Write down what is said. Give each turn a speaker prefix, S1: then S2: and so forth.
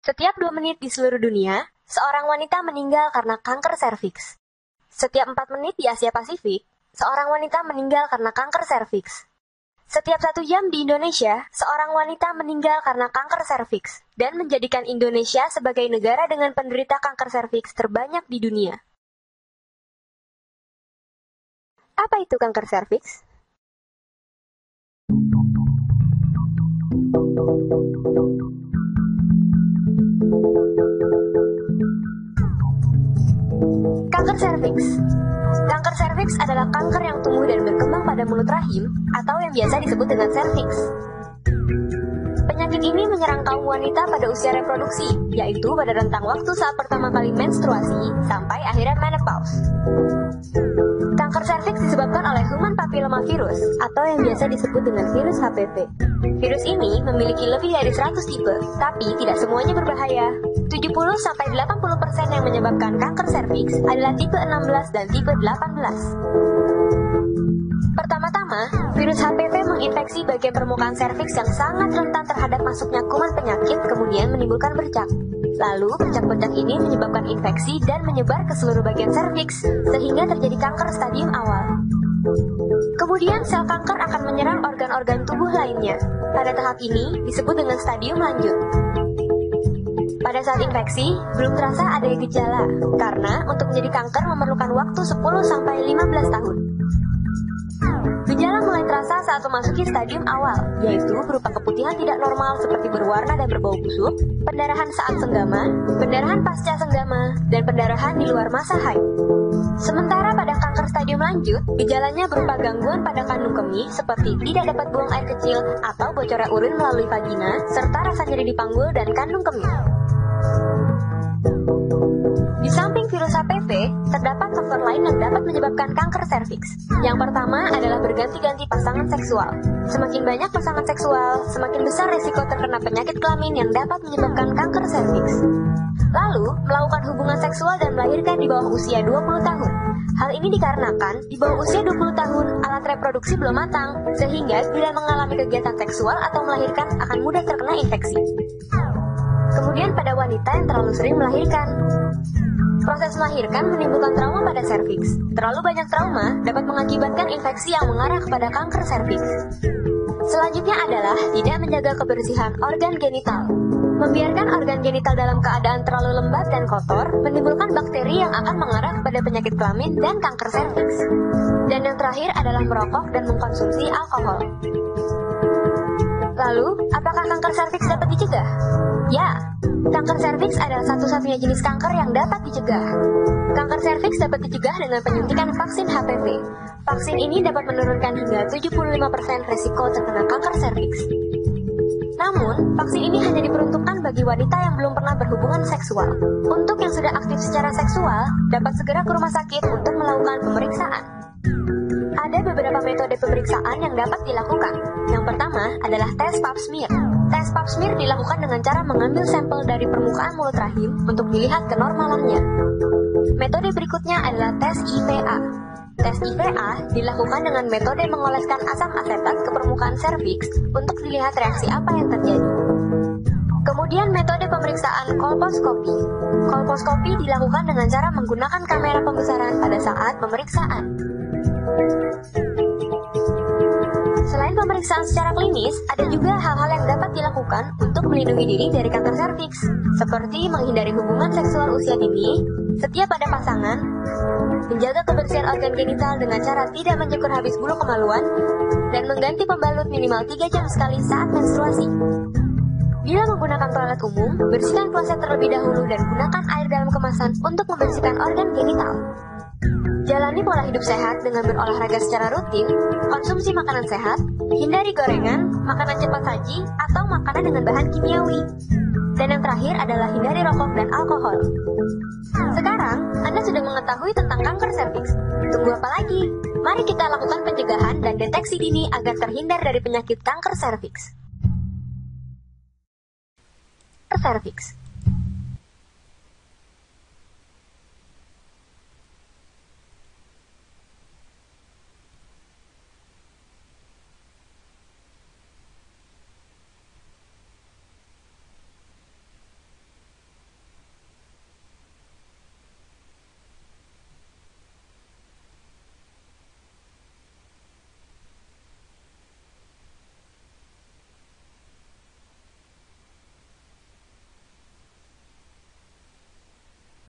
S1: Setiap 2 menit di seluruh dunia, seorang wanita meninggal karena kanker serviks. Setiap 4 menit di Asia Pasifik, seorang wanita meninggal karena kanker serviks. Setiap 1 jam di Indonesia, seorang wanita meninggal karena kanker serviks dan menjadikan Indonesia sebagai negara dengan penderita kanker serviks terbanyak di dunia. Apa itu kanker serviks? Kanker serviks. Kanker serviks adalah kanker yang tumbuh dan berkembang pada mulut rahim atau yang biasa disebut dengan serviks. Penyakit ini menyerang kaum wanita pada usia reproduksi, yaitu pada rentang waktu saat pertama kali menstruasi sampai akhirnya menopause. Kanker serviks disebabkan oleh human papillomavirus atau yang biasa disebut dengan virus HPV. Virus ini memiliki lebih dari 100 tipe, tapi tidak semuanya berbahaya. 70-80% yang menyebabkan kanker serviks adalah tipe 16 dan tipe 18. Pertama-tama, virus HPV menginfeksi bagian permukaan serviks yang sangat rentan terhadap masuknya kuman penyakit, kemudian menimbulkan bercak. Lalu, bercak-bercak ini menyebabkan infeksi dan menyebar ke seluruh bagian serviks, sehingga terjadi kanker stadium awal. Kemudian, sel kanker akan menyerang organ-organ tubuh lainnya. Pada tahap ini, disebut dengan stadium lanjut. Pada saat infeksi, belum terasa ada gejala, karena untuk menjadi kanker memerlukan waktu 10-15 tahun. Gejala mulai terasa saat memasuki stadium awal, yaitu berupa keputihan tidak normal seperti berwarna dan berbau busuk, pendarahan saat senggama, pendarahan pasca senggama, dan pendarahan di luar masa haid. Sementara pada kanker stadium lanjut, gejalanya berupa gangguan pada kandung kemih seperti tidak dapat buang air kecil atau bocornya urin melalui vagina, serta rasa nyeri di panggul dan kandung kemih. Di samping virus HPV, terdapat faktor lain yang dapat menyebabkan kanker serviks. Yang pertama adalah berganti-ganti pasangan seksual. Semakin banyak pasangan seksual, semakin besar risiko terkena penyakit kelamin yang dapat menyebabkan kanker serviks. Lalu, melakukan hubungan seksual dan melahirkan di bawah usia 20 tahun. Hal ini dikarenakan di bawah usia 20 tahun, alat reproduksi belum matang, sehingga bila mengalami kegiatan seksual atau melahirkan akan mudah terkena infeksi. Kemudian pada wanita yang terlalu sering melahirkan. Proses melahirkan menimbulkan trauma pada serviks. Terlalu banyak trauma dapat mengakibatkan infeksi yang mengarah kepada kanker serviks. Selanjutnya adalah tidak menjaga kebersihan organ genital. Membiarkan organ genital dalam keadaan terlalu lembab dan kotor menimbulkan bakteri yang akan mengarah kepada penyakit kelamin dan kanker serviks. Dan yang terakhir adalah merokok dan mengkonsumsi alkohol. Lalu, apakah kanker serviks dapat dicegah? Ya, kanker serviks adalah satu-satunya jenis kanker yang dapat dicegah. Kanker serviks dapat dicegah dengan penyuntikan vaksin HPV. Vaksin ini dapat menurunkan hingga 75% resiko terkena kanker serviks. Namun, vaksin ini hanya diperuntukkan bagi wanita yang belum pernah berhubungan seksual. Untuk yang sudah aktif secara seksual, dapat segera ke rumah sakit untuk melakukan pemeriksaan. Ada beberapa metode pemeriksaan yang dapat dilakukan. Yang pertama adalah tes pap smear. Tes pap smear dilakukan dengan cara mengambil sampel dari permukaan mulut rahim untuk dilihat kenormalannya. Metode berikutnya adalah tes IVA. Tes IVA dilakukan dengan metode mengoleskan asam asetat ke permukaan serviks untuk dilihat reaksi apa yang terjadi. Kemudian metode pemeriksaan kolposkopi. Kolposkopi dilakukan dengan cara menggunakan kamera pembesaran pada saat pemeriksaan. Selain pemeriksaan secara klinis, ada juga hal-hal yang dapat dilakukan untuk melindungi diri dari kanker serviks, seperti menghindari hubungan seksual usia dini, setia pada pasangan, menjaga kebersihan organ genital dengan cara tidak mencukur habis bulu kemaluan, dan mengganti pembalut minimal 3 jam sekali saat menstruasi. Bila menggunakan toilet umum, bersihkan kloset terlebih dahulu dan gunakan air dalam kemasan untuk membersihkan organ genital. Jalani pola hidup sehat dengan berolahraga secara rutin, konsumsi makanan sehat, hindari gorengan, makanan cepat saji, atau makanan dengan bahan kimiawi. Dan yang terakhir adalah hindari rokok dan alkohol. Sekarang, Anda sudah mengetahui tentang kanker serviks. Tunggu apa lagi? Mari kita lakukan pencegahan dan deteksi dini agar terhindar dari penyakit kanker serviks. Serviks.